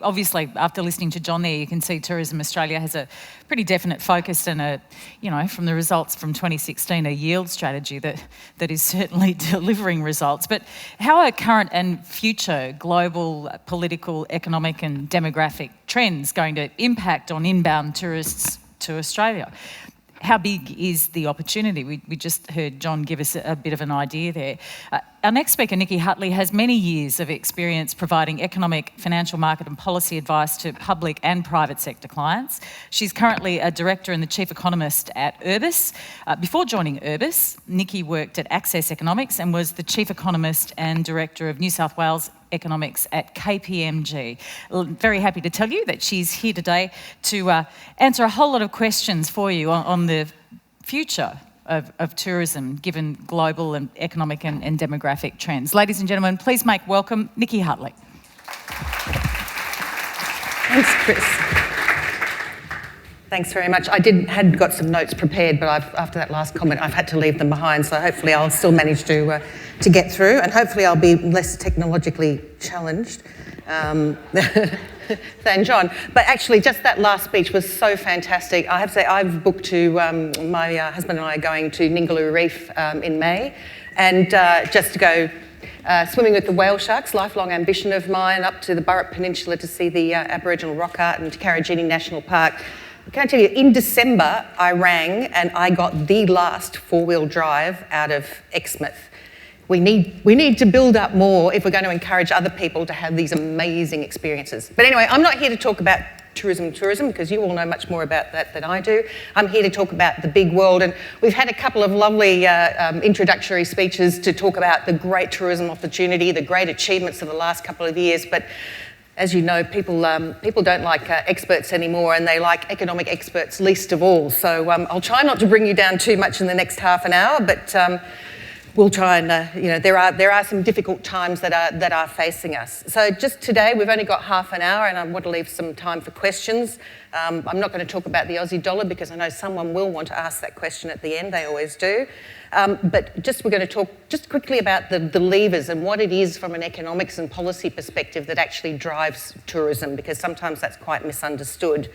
obviously, after listening to John there, you can see Tourism Australia has a pretty definite focus and from the results from 2016, a yield strategy that is certainly delivering results. But how are current and future global political, economic and demographic trends going to impact on inbound tourists to Australia? How big is the opportunity? We just heard John give us a bit of an idea there. Our next speaker, Nikki Hutley, has many years of experience providing economic, financial market and policy advice to public and private sector clients. She's currently a director and the chief economist at Urbis. Before joining Urbis, Nikki worked at Access Economics and was the chief economist and director of New South Wales Economics at KPMG. Very happy to tell you that she's here today to answer a whole lot of questions for you on the future of tourism, given global and economic and demographic trends. Ladies and gentlemen, please make welcome Nikki Hutley. Thanks, Chris. Thanks very much. I had got some notes prepared, but after that last comment, I've had to leave them behind. So hopefully, I'll still manage to get through, and hopefully, I'll be less technologically challenged than John. But actually, just that last speech was so fantastic. I have to say, I've booked to my husband and I are going to Ningaloo Reef in May, and just to go swimming with the whale sharks, lifelong ambition of mine, up to the Burrup Peninsula to see the Aboriginal rock art and to Karajini National Park. Can I tell you, in December, I rang and I got the last four-wheel drive out of Exmouth. We need to build up more if we're going to encourage other people to have these amazing experiences. But anyway, I'm not here to talk about tourism because you all know much more about that than I do. I'm here to talk about the big world, and we've had a couple of lovely introductory speeches to talk about the great tourism opportunity, the great achievements of the last couple of years, but as you know, people don't like experts anymore, and they like economic experts least of all. So I'll try not to bring you down too much in the next half an hour, but we'll try and, there are some difficult times that are facing us. So just today, we've only got half an hour, and I want to leave some time for questions. I'm not going to talk about the Aussie dollar because I know someone will want to ask that question at the end. They always do. But we're going to talk just quickly about the levers and what it is from an economics and policy perspective that actually drives tourism, because sometimes that's quite misunderstood.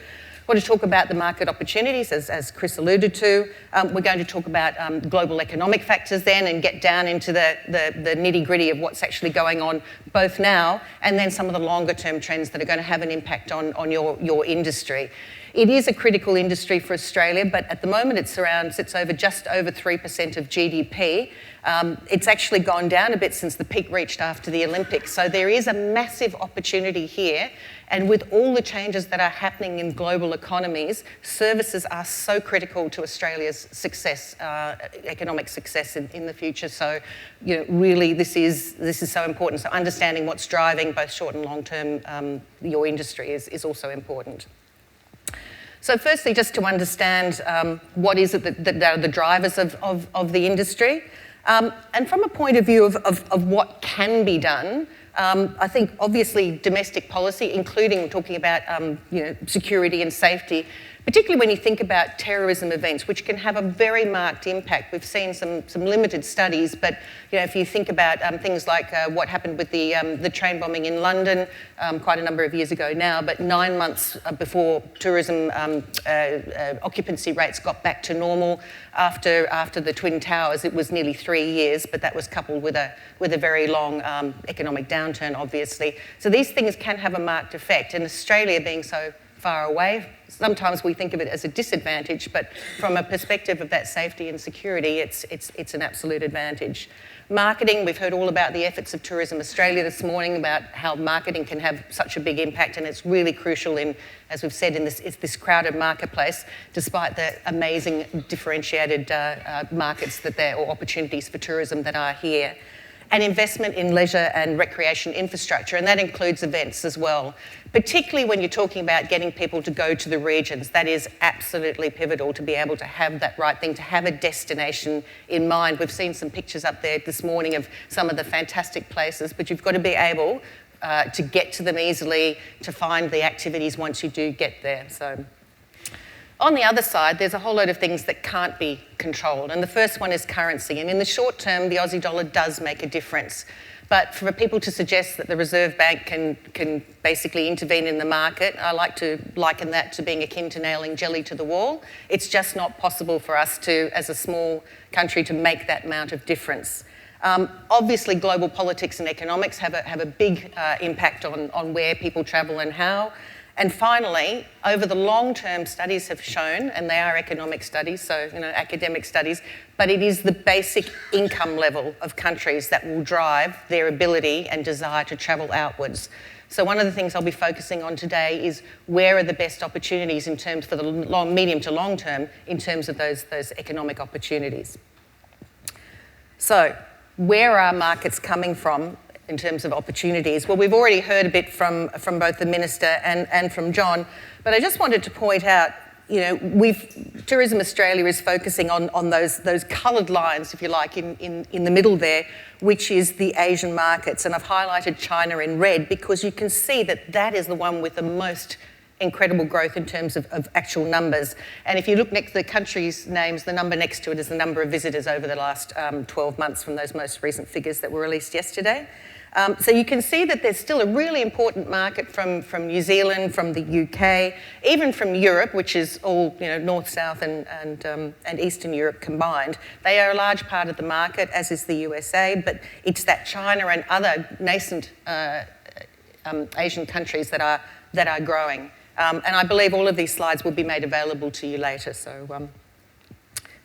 I want to talk about the market opportunities, as Chris alluded to. We're going to talk about global economic factors then and get down into the nitty-gritty of what's actually going on both now and then some of the longer-term trends that are going to have an impact on your industry. It is a critical industry for Australia, but at the moment it sits over just over 3% of GDP. It's actually gone down a bit since the peak reached after the Olympics. So there is a massive opportunity here. And with all the changes that are happening in global economies, services are so critical to Australia's success, economic success in the future. So, really, this is so important. So understanding what's driving both short and long term your industry is also important. So firstly, just to understand what is it that are the drivers of the industry, and from a point of view of what can be done, I think obviously domestic policy, including talking about security and safety, particularly when you think about terrorism events, which can have a very marked impact. We've seen some limited studies, but if you think about things like what happened with the train bombing in London quite a number of years ago now, but 9 months before tourism occupancy rates got back to normal, after the Twin Towers, it was nearly 3 years, but that was coupled with a very long economic downturn, obviously. So these things can have a marked effect, and Australia being so far away, sometimes we think of it as a disadvantage, but from a perspective of that safety and security, it's an absolute advantage. Marketing, we've heard all about the efforts of Tourism Australia this morning about how marketing can have such a big impact, and it's really crucial in, as we've said, in this crowded marketplace, despite the amazing differentiated markets or opportunities for tourism that are here. And investment in leisure and recreation infrastructure, and that includes events as well. Particularly when you're talking about getting people to go to the regions, that is absolutely pivotal to be able to have that right thing, to have a destination in mind. We've seen some pictures up there this morning of some of the fantastic places, but you've got to be able to get to them easily, to find the activities once you do get there. So, on the other side, there's a whole load of things that can't be controlled, and the first one is currency. And in the short term, the Aussie dollar does make a difference. But for people to suggest that the Reserve Bank can basically intervene in the market, I like to liken that to being akin to nailing jelly to the wall. It's just not possible for us to, as a small country, to make that amount of difference. Obviously, global politics and economics have a big impact on where people travel and how. And finally, over the long term, studies have shown, and they are economic studies, so academic studies, but it is the basic income level of countries that will drive their ability and desire to travel outwards. So one of the things I'll be focusing on today is where are the best opportunities in terms for the medium to long term in terms of those economic opportunities. So where are markets coming from in terms of opportunities? Well, we've already heard a bit from both the Minister and from John, but I just wanted to point out, Tourism Australia is focusing on those coloured lines, if you like, in the middle there, which is the Asian markets. And I've highlighted China in red because you can see that is the one with the most incredible growth in terms of actual numbers. And if you look next to the countries' names, the number next to it is the number of visitors over the last 12 months from those most recent figures that were released yesterday. So you can see that there's still a really important market from New Zealand, from the UK, even from Europe, which is all North, South and Eastern Europe combined. They are a large part of the market, as is the USA, but it's that China and other nascent Asian countries that are growing. And I believe all of these slides will be made available to you later, so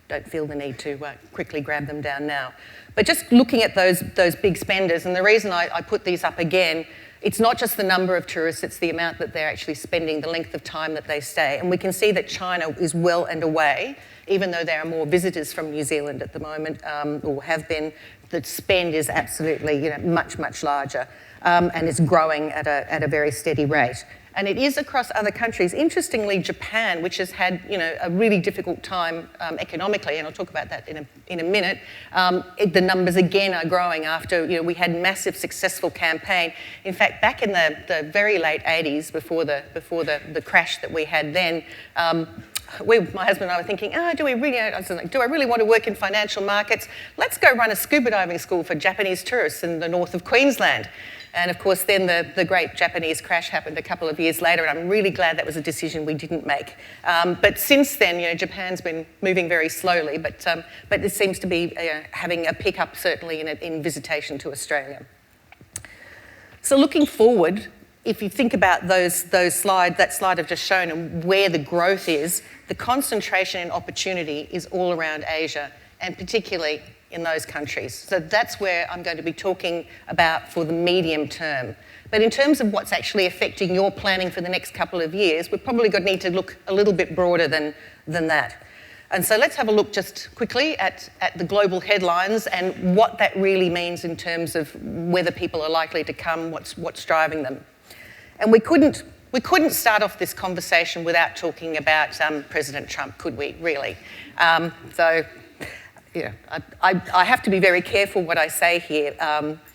don't feel the need to quickly grab them down now. But just looking at those big spenders, and the reason I put these up again, it's not just the number of tourists, it's the amount that they're actually spending, the length of time that they stay. And we can see that China is well and away, even though there are more visitors from New Zealand at the moment, or have been, the spend is absolutely much, much larger. And it's growing at a very steady rate. And it is across other countries. Interestingly, Japan, which has had a really difficult time economically, and I'll talk about that in a minute, the numbers again are growing after we had massive successful campaign. In fact, back in the very late 80s, before the crash that we had then, my husband and I were thinking, do I really want to work in financial markets? Let's go run a scuba diving school for Japanese tourists in the north of Queensland. And of course, then the great Japanese crash happened a couple of years later, and I'm really glad that was a decision we didn't make. But since then, Japan's been moving very slowly, but it seems to be having a pickup certainly in visitation to Australia. So looking forward, if you think about that slide I've just shown and where the growth is, the concentration and opportunity is all around Asia, and particularly in those countries. So that's where I'm going to be talking about for the medium term. But in terms of what's actually affecting your planning for the next couple of years, we're probably going to need to look a little bit broader than that. And so let's have a look just quickly at the global headlines and what that really means in terms of whether people are likely to come, what's driving them. And we couldn't start off this conversation without talking about President Trump, could we, really? I have to be very careful what I say here,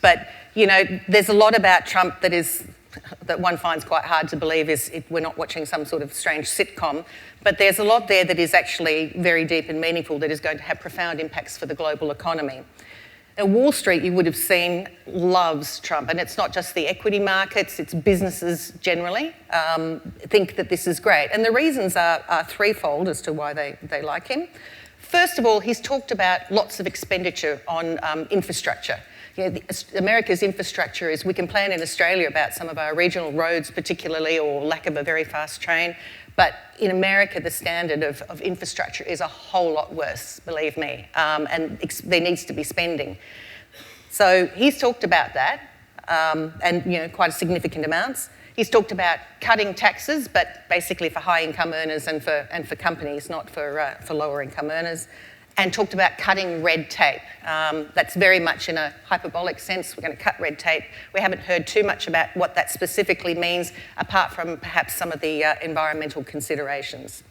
but there's a lot about Trump that one finds quite hard to believe we're not watching some sort of strange sitcom, but there's a lot there that is actually very deep and meaningful that is going to have profound impacts for the global economy. Now, Wall Street, you would have seen, loves Trump, and it's not just the equity markets, it's businesses generally think that this is great. And the reasons are threefold as to why they like him. First of all, he's talked about lots of expenditure on infrastructure. America's infrastructure is, we can plan in Australia about some of our regional roads particularly, or lack of a very fast train, but in America the standard of infrastructure is a whole lot worse, believe me, and there needs to be spending. So he's talked about that, and quite significant amounts. He's talked about cutting taxes, but basically for high-income earners and for companies, not for lower-income earners, and talked about cutting red tape. That's very much in a hyperbolic sense. We're going to cut red tape. We haven't heard too much about what that specifically means, apart from perhaps some of the environmental considerations.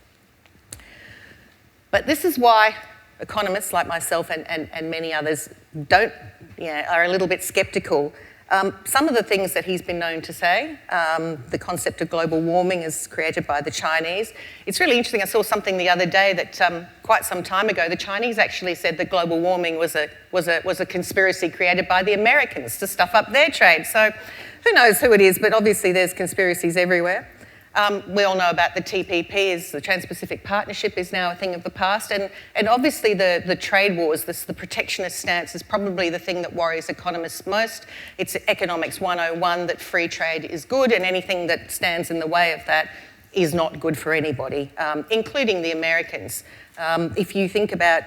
But this is why economists like myself and many others are a little bit sceptical Some of the things that he's been known to say, the concept of global warming is created by the Chinese. It's really interesting. I saw something the other day that quite some time ago, the Chinese actually said that global warming was a conspiracy created by the Americans to stuff up their trade. So who knows who it is, but obviously there's conspiracies everywhere. We all know about the TPP, the Trans-Pacific Partnership is now a thing of the past, and obviously the trade wars, the protectionist stance is probably the thing that worries economists most. It's economics 101 that free trade is good, and anything that stands in the way of that is not good for anybody, including the Americans. If you think about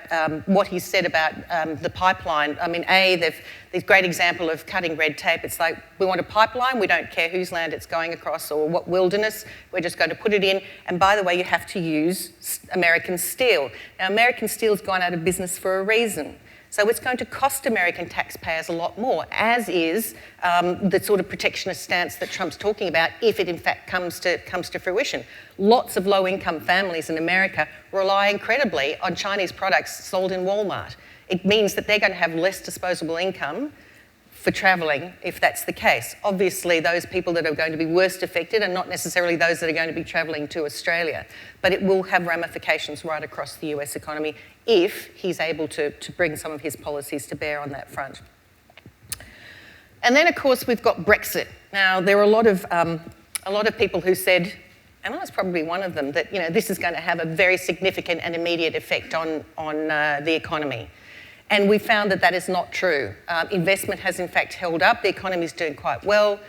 what he said about the pipeline, I mean, there's a great example of cutting red tape. It's like, we want a pipeline, we don't care whose land it's going across or what wilderness, we're just going to put it in. And by the way, you have to use American steel. Now, American steel's gone out of business for a reason. So it's going to cost American taxpayers a lot more, as is the sort of protectionist stance that Trump's talking about, if it in fact comes to fruition. Lots of low-income families in America rely incredibly on Chinese products sold in Walmart. It means that they're going to have less disposable income for travelling if that's the case. Obviously, those people that are going to be worst affected are not necessarily those that are going to be travelling to Australia, but it will have ramifications right across the US economy if he's able to bring some of his policies to bear on that front. And then, of course, we've got Brexit. Now, there are a lot of people who said, and I was probably one of them, that this is going to have a very significant and immediate effect on the economy. And we found that that is not true. Investment has in fact held up. The economy is doing quite well.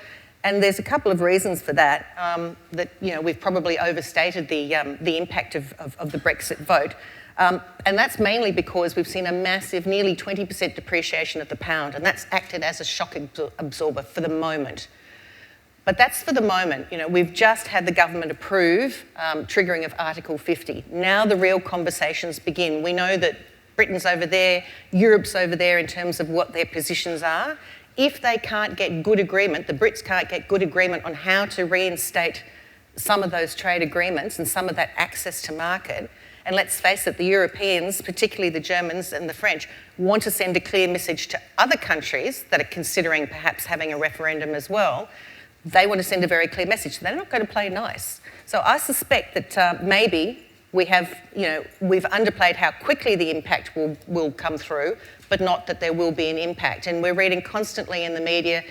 And there's a couple of reasons for that, we've probably overstated the impact of the Brexit vote. And that's mainly because we've seen a massive, nearly 20% depreciation of the pound, and that's acted as a shock absorber for the moment. But that's for the moment. We've just had the government approve triggering of Article 50. Now the real conversations begin. We know that Britain's over there, Europe's over there in terms of what their positions are. If they can't get good agreement, the Brits can't get good agreement on how to reinstate some of those trade agreements and some of that access to market, and let's face it, the Europeans, particularly the Germans and the French, want to send a clear message to other countries that are considering perhaps having a referendum as well. They want to send a very clear message. They're not going to play nice. So I suspect that maybe we've underplayed how quickly the impact will come through, but not that there will be an impact. And we're reading constantly in the media,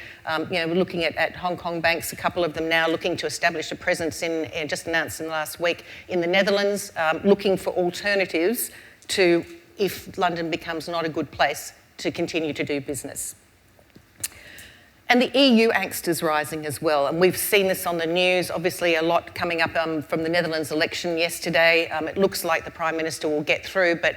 we're looking at Hong Kong banks, a couple of them now looking to establish a presence just announced in the last week in the Netherlands, looking for alternatives to if London becomes not a good place to continue to do business. And the EU angst is rising as well, and we've seen this on the news. Obviously, a lot coming up from the Netherlands election yesterday. It looks like the Prime Minister will get through, but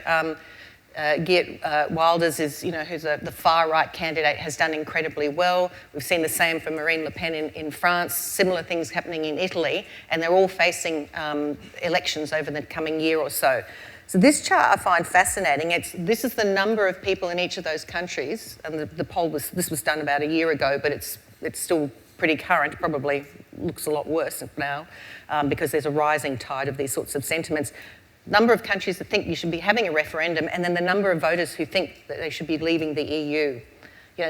Geert Wilders, who's the far-right candidate, has done incredibly well. We've seen the same for Marine Le Pen in France, similar things happening in Italy, and they're all facing elections over the coming year or so. So this chart I find fascinating. This is the number of people in each of those countries, and the poll was done about a year ago, but it's still pretty current. Probably looks a lot worse now because there's a rising tide of these sorts of sentiments. Number of countries that think you should be having a referendum, and then the number of voters who think that they should be leaving the EU.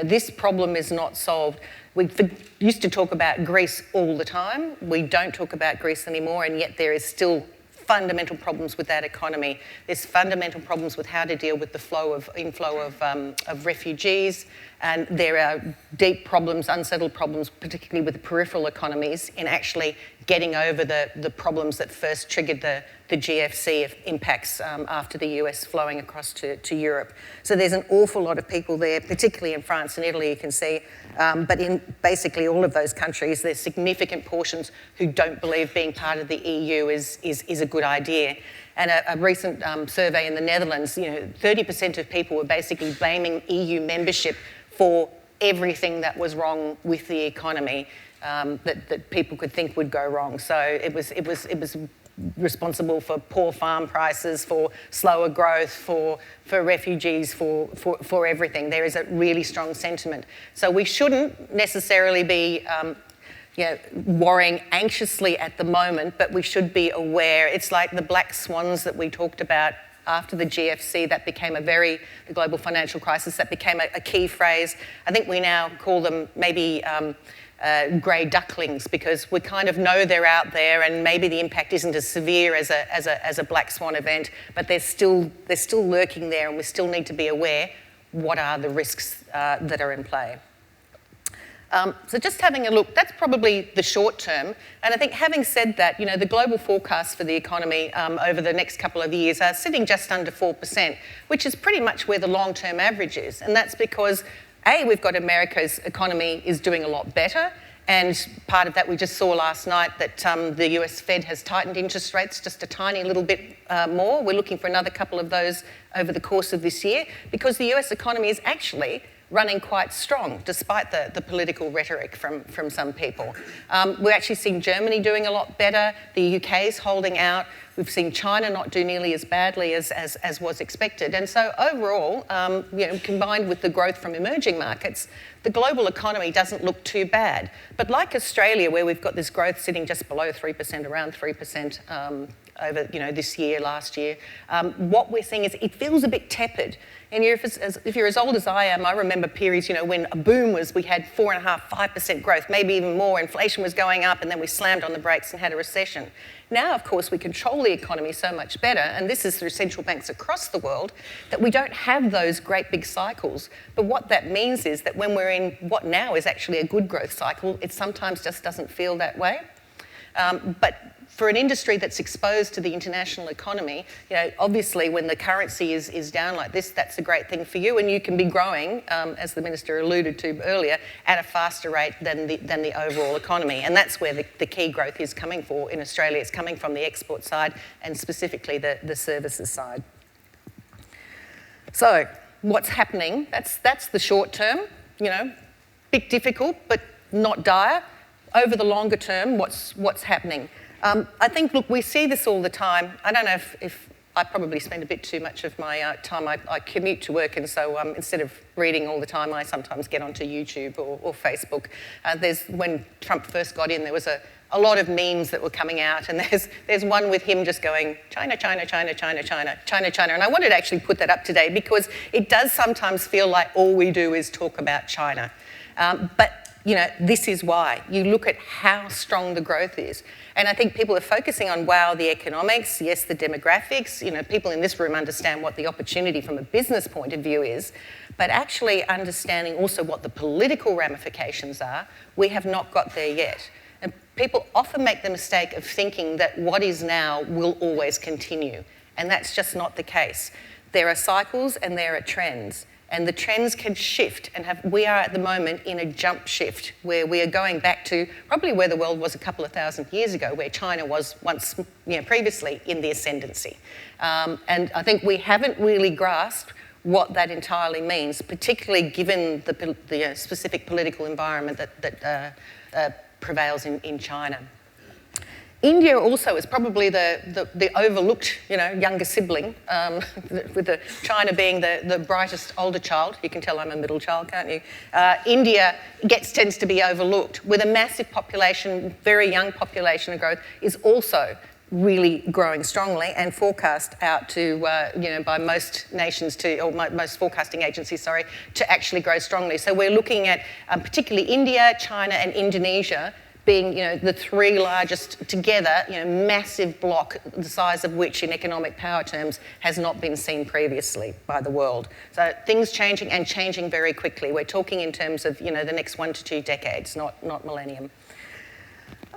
This problem is not solved. We used to talk about Greece all the time. We don't talk about Greece anymore, and yet there is still fundamental problems with that economy. There's fundamental problems with how to deal with the inflow of refugees, and there are deep problems, unsettled problems, particularly with the peripheral economies, in actually getting over the problems that first triggered the GFC impacts after the US flowing across to Europe. So there's an awful lot of people there, particularly in France and Italy, you can see, but in basically all of those countries, there's significant portions who don't believe being part of the EU is a good idea. And a recent survey in the Netherlands, 30% of people were basically blaming EU membership for everything that was wrong with the economy that people could think would go wrong. So it was responsible for poor farm prices, for slower growth, for refugees, for everything. There is a really strong sentiment. So we shouldn't necessarily be worrying anxiously at the moment, but we should be aware. It's like the black swans that we talked about after the GFC, that became the global financial crisis, that became a key phrase. I think we now call them maybe grey ducklings, because we kind of know they're out there and maybe the impact isn't as severe as a black swan event, but they're still lurking there, and we still need to be aware what are the risks that are in play. So just having a look, that's probably the short term. And I think having said that, the global forecasts for the economy over the next couple of years are sitting just under 4%, which is pretty much where the long-term average is. And that's because, A, we've got America's economy is doing a lot better. And part of that, we just saw last night that the US Fed has tightened interest rates just a tiny little bit more. We're looking for another couple of those over the course of this year, because the US economy is actually running quite strong, despite the political rhetoric from some people. We're actually seeing Germany doing a lot better. The UK is holding out. We've seen China not do nearly as badly as was expected. And so overall, combined with the growth from emerging markets, the global economy doesn't look too bad. But like Australia, where we've got this growth sitting just below 3%, around 3%, over this year, last year, what we're seeing is it feels a bit tepid. And if you're as old as I am, I remember periods, when a boom was, we had 4.5%, 5% growth, maybe even more. Inflation was going up, and then we slammed on the brakes and had a recession. Now, of course, we control the economy so much better, and this is through central banks across the world, that we don't have those great big cycles. But what that means is that when we're in what now is actually a good growth cycle, it sometimes just doesn't feel that way. But for an industry that's exposed to the international economy, obviously when the currency is down like this, that's a great thing for you, and you can be growing, as the Minister alluded to earlier, at a faster rate than the overall economy. And that's where the key growth is coming for in Australia. It's coming from the export side and specifically the services side. So what's happening? That's the short term, bit difficult, but not dire. Over the longer term, what's happening? I think, look, we see this all the time. I don't know if I probably spend a bit too much of my time. I commute to work, and so instead of reading all the time, I sometimes get onto YouTube or Facebook. When Trump first got in, there was a lot of memes that were coming out, and there's one with him just going, China, China, China, China, China, China, China. And I wanted to actually put that up today, because it does sometimes feel like all we do is talk about China. But this is why. You look at how strong the growth is. And I think people are focusing on, wow, the economics, yes, the demographics. People in this room understand what the opportunity from a business point of view is, but actually understanding also what the political ramifications are, we have not got there yet. And people often make the mistake of thinking that what is now will always continue. And that's just not the case. There are cycles and there are trends. And the trends can shift, and we are at the moment in a jump shift where we are going back to probably where the world was a couple of thousand years ago, where China was once, previously in the ascendancy. And I think we haven't really grasped what that entirely means, particularly given the specific political environment that prevails in China. India also is probably the overlooked, younger sibling, with China being the brightest older child. You can tell I'm a middle child, can't you? India tends to be overlooked, with a massive population, very young population growth, is also really growing strongly and forecast out to, by most nations most forecasting agencies, to actually grow strongly. So we're looking at particularly India, China and Indonesia being, the three largest together, massive block, the size of which in economic power terms has not been seen previously by the world. So things changing and changing very quickly. We're talking in terms of, the next 1 to 2 decades, not millennium.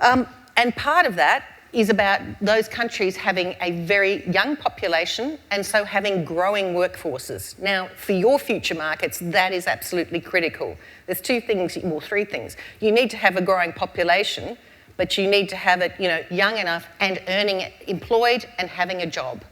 And part of that is about those countries having a very young population and so having growing workforces. Now, for your future markets, that is absolutely critical. There's 3 things. You need to have a growing population, but you need to have it, young enough and employed and having a job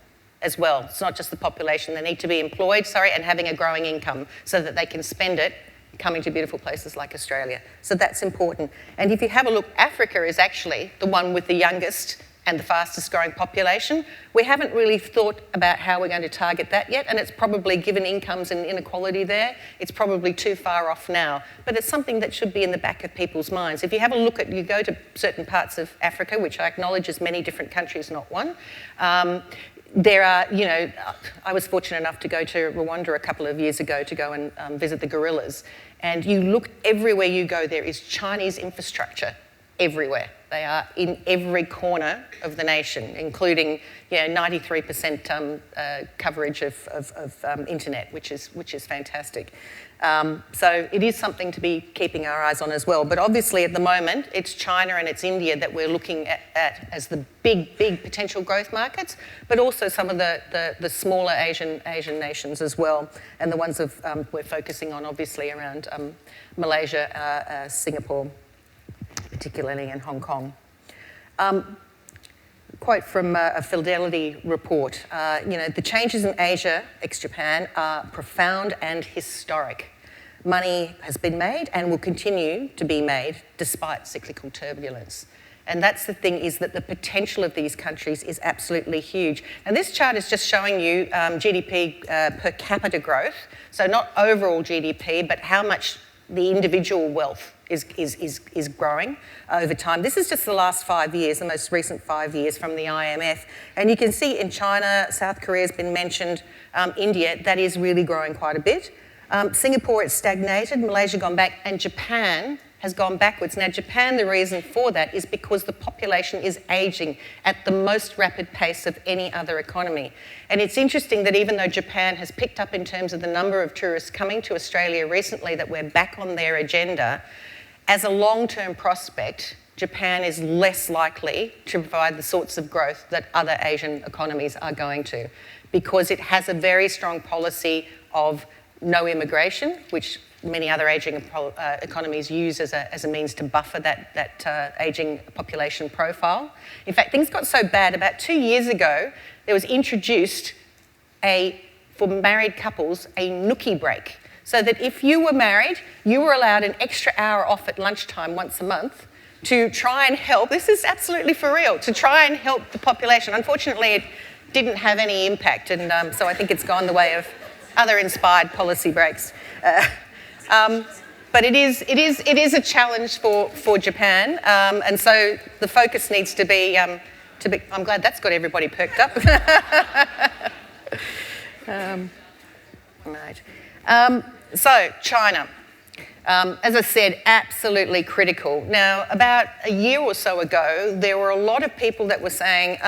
as well. It's not just the population. They need to be employed, and having a growing income so that they can spend it coming to beautiful places like Australia. So that's important. And if you have a look, Africa is actually the one with the youngest and the fastest growing population. We haven't really thought about how we're going to target that yet, and it's probably, given incomes and inequality there, it's probably too far off now. But it's something that should be in the back of people's minds. If you have a look you go to certain parts of Africa, which I acknowledge is many different countries, not one, there are, I was fortunate enough to go to Rwanda a couple of years ago to go and visit the gorillas. And you look everywhere you go, there is Chinese infrastructure everywhere. They are in every corner of the nation, including 93% coverage of internet, which is fantastic. So it is something to be keeping our eyes on as well. But obviously at the moment, it's China and it's India that we're looking at as the big potential growth markets, but also some of the smaller Asian nations as well, and the ones we're focusing on obviously around Malaysia, Singapore, particularly in Hong Kong. Quote from a Fidelity report, the changes in Asia, ex-Japan, are profound and historic. Money has been made and will continue to be made despite cyclical turbulence. And that's the thing, is that the potential of these countries is absolutely huge. And this chart is just showing you GDP per capita growth. So not overall GDP, but how much the individual wealth is growing over time. This is just the last 5 years, the most recent 5 years from the IMF. And you can see in China, South Korea has been mentioned, India, that is really growing quite a bit. Singapore, it's stagnated, Malaysia gone back, and Japan has gone backwards. Now, Japan, the reason for that is because the population is ageing at the most rapid pace of any other economy. And it's interesting that even though Japan has picked up in terms of the number of tourists coming to Australia recently, that we're back on their agenda, as a long-term prospect, Japan is less likely to provide the sorts of growth that other Asian economies are going to, because it has a very strong policy of no immigration, which many other ageing economies use as a means to buffer that ageing population profile. In fact, things got so bad, about 2 years ago, there was introduced for married couples, a nookie break. So that if you were married, you were allowed an extra hour off at lunchtime once a month to try and help, this is absolutely for real, to try and help the population. Unfortunately, it didn't have any impact, and so I think it's gone the way of other inspired policy breaks. But it is a challenge for Japan, and so the focus needs to be, I'm glad that's got everybody perked up. Right. So China, as I said, absolutely critical. Now, about a year or so ago, there were a lot of people that were saying,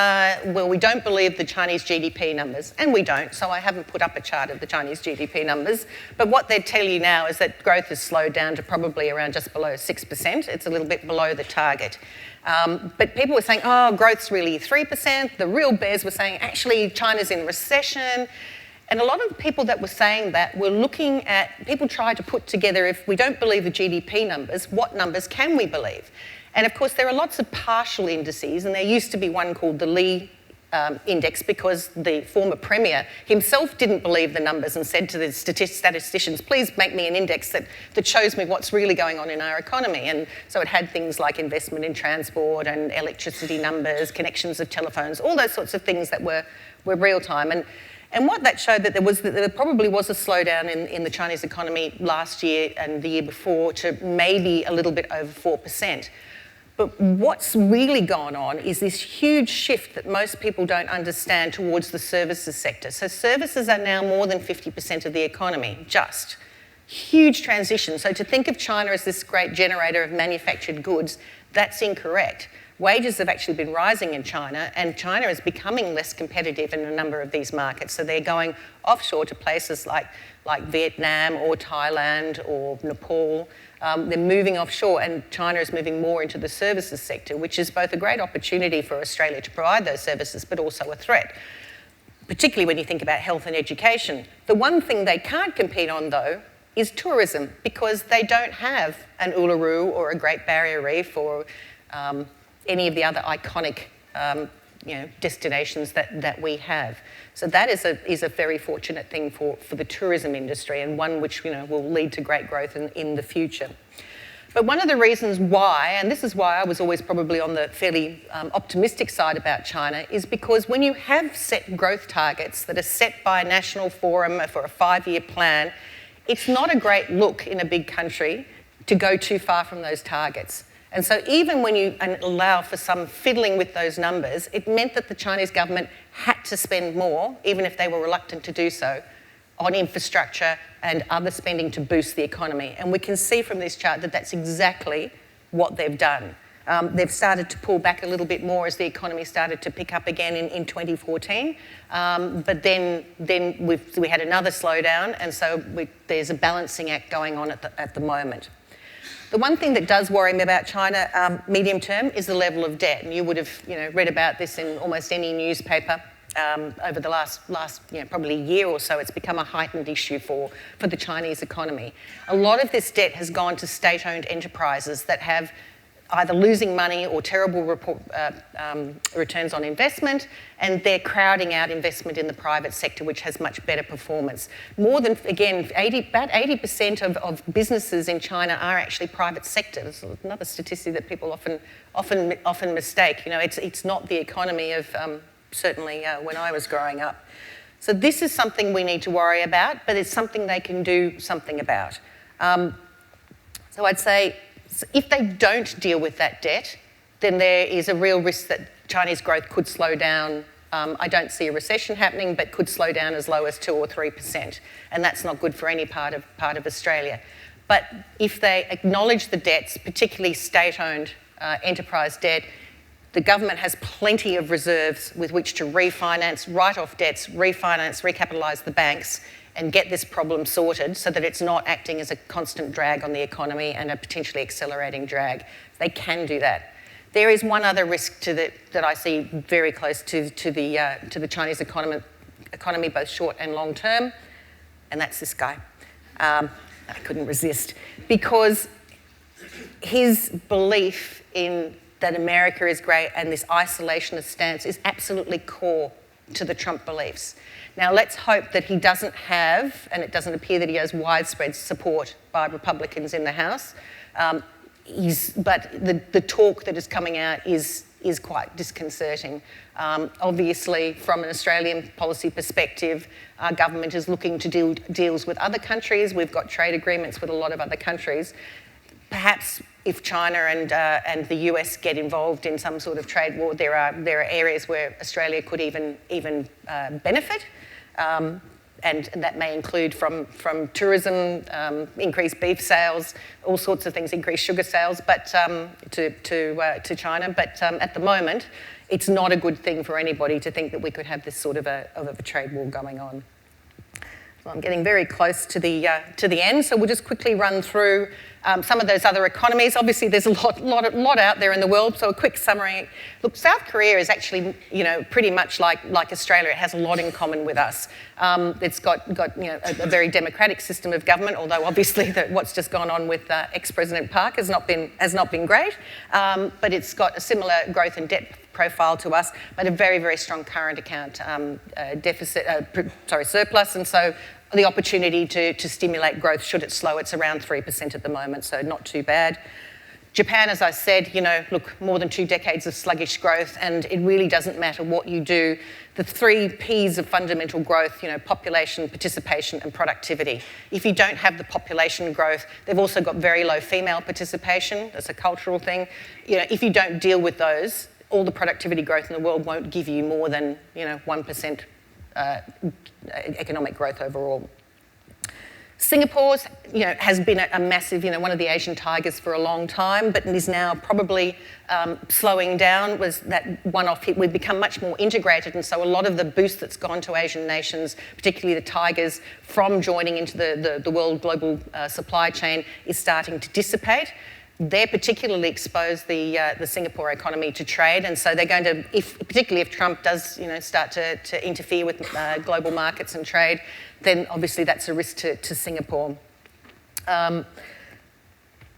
well, we don't believe the Chinese GDP numbers, and we don't, so I haven't put up a chart of the Chinese GDP numbers, but what they'd tell you now is that growth has slowed down to probably around just below 6%. It's a little bit below the target. But people were saying, oh, growth's really 3%. The real bears were saying, actually, China's in recession. And a lot of the people that were saying that were looking at, people tried to put together, if we don't believe the GDP numbers, what numbers can we believe? And of course, there are lots of partial indices, and there used to be one called the Lee index, because the former premier himself didn't believe the numbers and said to the statisticians, please make me an index that shows me what's really going on in our economy. And so it had things like investment in transport and electricity numbers, connections of telephones, all those sorts of things that were real time. And what that showed, that there probably was a slowdown in the Chinese economy last year and the year before to maybe a little bit over 4%. But what's really gone on is this huge shift that most people don't understand towards the services sector. So services are now more than 50% of the economy, just. Huge transition. So to think of China as this great generator of manufactured goods, that's incorrect. Wages have actually been rising in China, and China is becoming less competitive in a number of these markets. So they're going offshore to places like Vietnam or Thailand or Nepal. They're moving offshore, and China is moving more into the services sector, which is both a great opportunity for Australia to provide those services, but also a threat, particularly when you think about health and education. The one thing they can't compete on, though, is tourism, because they don't have an Uluru or a Great Barrier Reef or any of the other iconic destinations that we have. So that is a very fortunate thing for the tourism industry, and one which will lead to great growth in the future. But one of the reasons why, and this is why I was always probably on the fairly optimistic side about China, is because when you have set growth targets that are set by a national forum for a 5-year plan, it's not a great look in a big country to go too far from those targets. And so even when you allow for some fiddling with those numbers, it meant that the Chinese government had to spend more, even if they were reluctant to do so, on infrastructure and other spending to boost the economy. And we can see from this chart that that's exactly what they've done. They've started to pull back a little bit more as the economy started to pick up again in 2014. But then we had another slowdown, and so there's a balancing act going on at the moment. The one thing that does worry me about China medium term is the level of debt. And you would have read about this in almost any newspaper over the last probably year or so. It's become a heightened issue for the Chinese economy. A lot of this debt has gone to state-owned enterprises that have either losing money or terrible returns on investment, and they're crowding out investment in the private sector, which has much better performance. More than, again, about 80% of businesses in China are actually private sector. It's another statistic that people often mistake. It's not the economy of certainly when I was growing up. So this is something we need to worry about, but it's something they can do something about. So I'd say, if they don't deal with that debt, then there is a real risk that Chinese growth could slow down. I don't see a recession happening, but could slow down as low as 2 or 3%, and that's not good for any part of Australia. But if they acknowledge the debts, particularly state-owned enterprise debt, the government has plenty of reserves with which to refinance, write off debts, refinance, recapitalise the banks, and get this problem sorted so that it's not acting as a constant drag on the economy and a potentially accelerating drag. They can do that. There is one other risk that I see very close to the Chinese economy, both short and long term, and that's this guy. I couldn't resist, because his belief in that America is great and this isolationist stance is absolutely core to the Trump beliefs. Now, let's hope that he doesn't have, and it doesn't appear that he has, widespread support by Republicans in the House. But the talk that is coming out is quite disconcerting. Obviously, from an Australian policy perspective, our government is looking to do deals with other countries. We've got trade agreements with a lot of other countries. Perhaps if China and the US get involved in some sort of trade war, there are areas where Australia could even benefit, and that may include from tourism, increased beef sales, all sorts of things, increased sugar sales, but to China. But at the moment, it's not a good thing for anybody to think that we could have this sort of a trade war going on. So I'm getting very close to the end, so we'll just quickly run through some of those other economies. Obviously, there's a lot out there in the world, so a quick summary. Look, South Korea is actually, pretty much like Australia. It has a lot in common with us. It's got a very democratic system of government, although obviously what's just gone on with ex-President Park has not been great. But it's got a similar growth and debt profile to us, but a very, very strong current account surplus, and so the opportunity to stimulate growth should it slow. It's around 3% at the moment, so not too bad. Japan, as I said, look, more than 2 decades of sluggish growth, and it really doesn't matter what you do. The 3 Ps of fundamental growth, population, participation, and productivity. If you don't have the population growth, they've also got very low female participation. That's a cultural thing. If you don't deal with those, all the productivity growth in the world won't give you more than 1% economic growth overall. Singapore, has been a massive, one of the Asian tigers for a long time, but is now probably slowing down. Was that one-off hit? We've become much more integrated, and so a lot of the boost that's gone to Asian nations, particularly the tigers, from joining into the world global supply chain, is starting to dissipate. They're particularly exposed the Singapore economy to trade, and so they're going to, particularly if Trump does, start to interfere with global markets and trade, then obviously that's a risk to Singapore.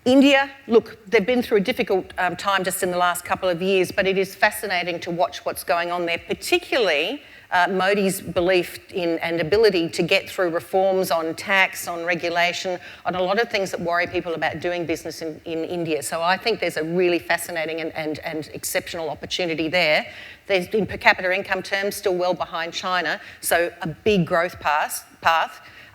India, look, they've been through a difficult time just in the last couple of years, but it is fascinating to watch what's going on there, particularly Modi's belief in and ability to get through reforms on tax, on regulation, on a lot of things that worry people about doing business in India. So I think there's a really fascinating and exceptional opportunity there. There's, in per capita income terms, still well behind China, so a big growth path.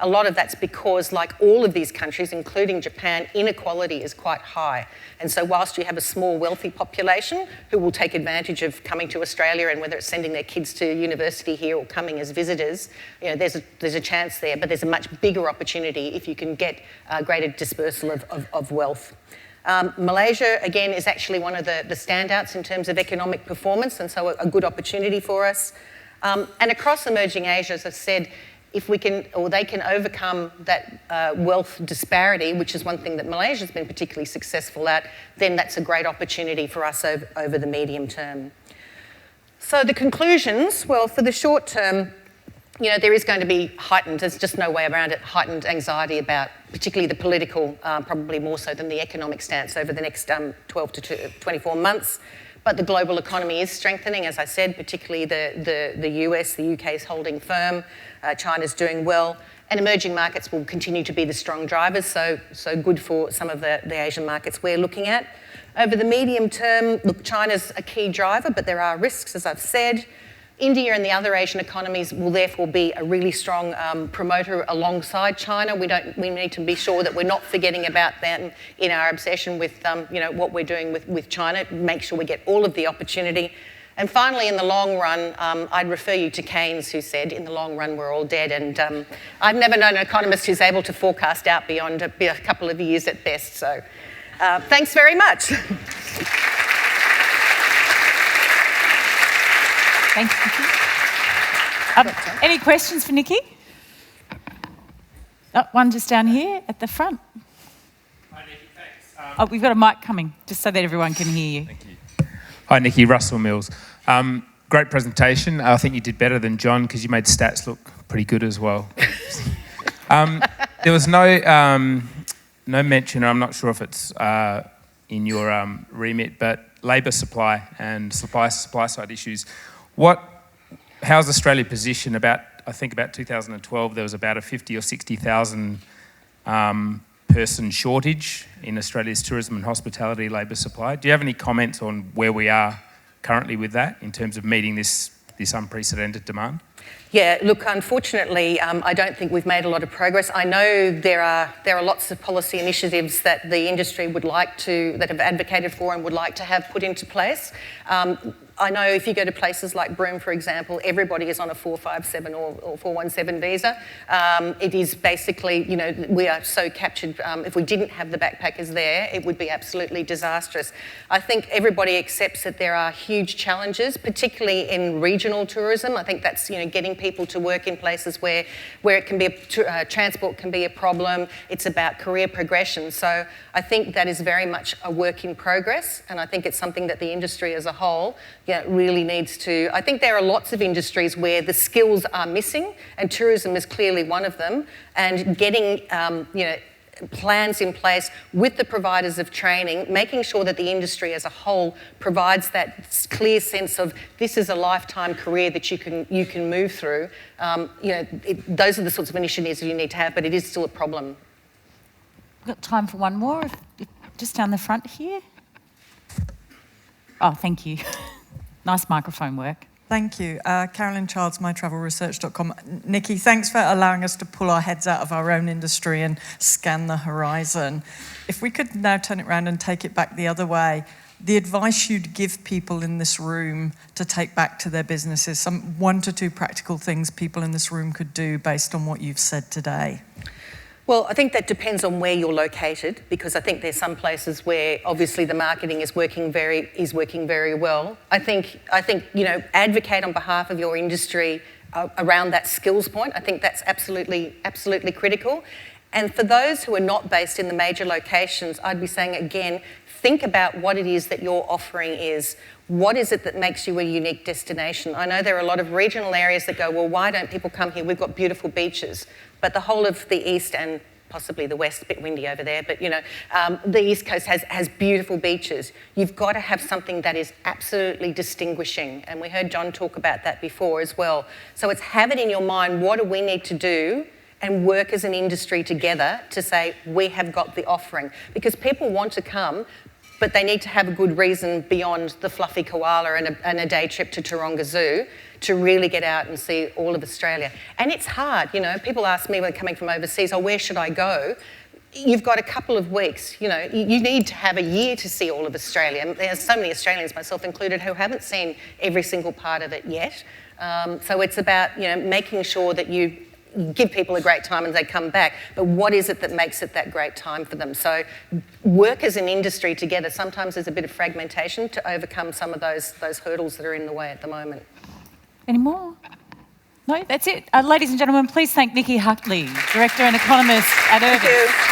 a lot of that's because, like all of these countries, including Japan, inequality is quite high. And so whilst you have a small wealthy population who will take advantage of coming to Australia, and whether it's sending their kids to university here or coming as visitors, you know, there's a chance there, but there's a much bigger opportunity if you can get greater dispersal of wealth. Malaysia, again, is actually one of the standouts in terms of economic performance, and so a good opportunity for us. And across emerging Asia, as I said, if we can, or they can overcome that wealth disparity, which is one thing that Malaysia's been particularly successful at, then that's a great opportunity for us over the medium term. So the conclusions, well, for the short term, you know, there is going to be there's just no way around it, heightened anxiety about particularly the political, probably more so than the economic stance over the next 12 to 24 months. But the global economy is strengthening, as I said, particularly the US, the UK is holding firm, China's doing well, and emerging markets will continue to be the strong drivers, so good for some of the Asian markets we're looking at. Over the medium term, look, China's a key driver, but there are risks, as I've said. India and the other Asian economies will therefore be a really strong promoter alongside China. We need to be sure that we're not forgetting about them in our obsession with you know, what we're doing with China, make sure we get all of the opportunity. And finally, in the long run, I'd refer you to Keynes, who said, in the long run, we're all dead. And I've never known an economist who's able to forecast out beyond a couple of years at best. So thanks very much. Thanks, Nikki. Any questions for Nikki? Oh, one just down here at the front. Hi, Nikki, thanks. We've got a mic coming, just so that everyone can hear you. Thank you. Hi, Nikki, Russell Mills. Great presentation. I think you did better than John because you made stats look pretty good as well. There was no mention, or I'm not sure if it's in your remit, but labour supply and supply side issues. How's Australia positioned? I think about 2012, there was about a 50 or 60,000 person shortage in Australia's tourism and hospitality labour supply. Do you have any comments on where we are currently with that in terms of meeting this unprecedented demand? Yeah, look, unfortunately, I don't think we've made a lot of progress. I know there are lots of policy initiatives that the industry that have advocated for and would like to have put into place. I know if you go to places like Broome, for example, everybody is on a 457 or 417 visa. It is basically, you know, we are so captured. If we didn't have the backpackers there, it would be absolutely disastrous. I think everybody accepts that there are huge challenges, particularly in regional tourism. I think that's, you know, getting people to work in places where it can be transport can be a problem. It's about career progression. So I think that is very much a work in progress, and I think it's something that the industry as a whole, really needs to. I think there are lots of industries where the skills are missing, and tourism is clearly one of them. And getting, plans in place with the providers of training, making sure that the industry as a whole provides that clear sense of this is a lifetime career that you can move through. Those are the sorts of initiatives you need to have, but it is still a problem. We've got time for one more, just down the front here. Oh, thank you. Nice microphone work. Thank you. Carolyn Childs, mytravelresearch.com. Nikki, thanks for allowing us to pull our heads out of our own industry and scan the horizon. If we could now turn it around and take it back the other way, the advice you'd give people in this room to take back to their businesses, some 1 to 2 practical things people in this room could do based on what you've said today. Well, I think that depends on where you're located, because I think there's some places where obviously the marketing is working very well. I think advocate on behalf of your industry around that skills point. I think that's absolutely critical. And for those who are not based in the major locations, I'd be saying again, think about what it is that your offering is. What is it that makes you a unique destination? I know there are a lot of regional areas that go, well, why don't people come here? We've got beautiful beaches. But the whole of the east and possibly the west, a bit windy over there, but the east coast has beautiful beaches. You've got to have something that is absolutely distinguishing. And we heard John talk about that before as well. So it's have it in your mind, what do we need to do, and work as an industry together to say, we have got the offering. Because people want to come, but they need to have a good reason beyond the fluffy koala and a day trip to Taronga Zoo to really get out and see all of Australia. And it's hard, you know. People ask me when they're coming from overseas, oh, where should I go? You've got a couple of weeks, you know. You need to have a year to see all of Australia. And there's so many Australians, myself included, who haven't seen every single part of it yet. So it's about, you know, making sure that you give people a great time and they come back, but what is it that makes it that great time for them? So work as an industry together. Sometimes there's a bit of fragmentation to overcome some of those hurdles that are in the way at the moment. Any more? No, that's it. Ladies and gentlemen, please thank Nikki Huckley, Director and Economist at Irving. Thank you.